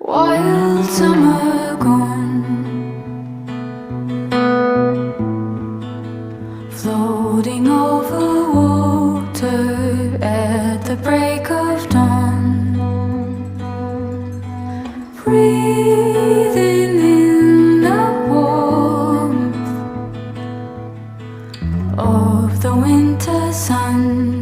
Wild summer gone, floating over water at the break of dawn, breathing in the warmth of the winter sun.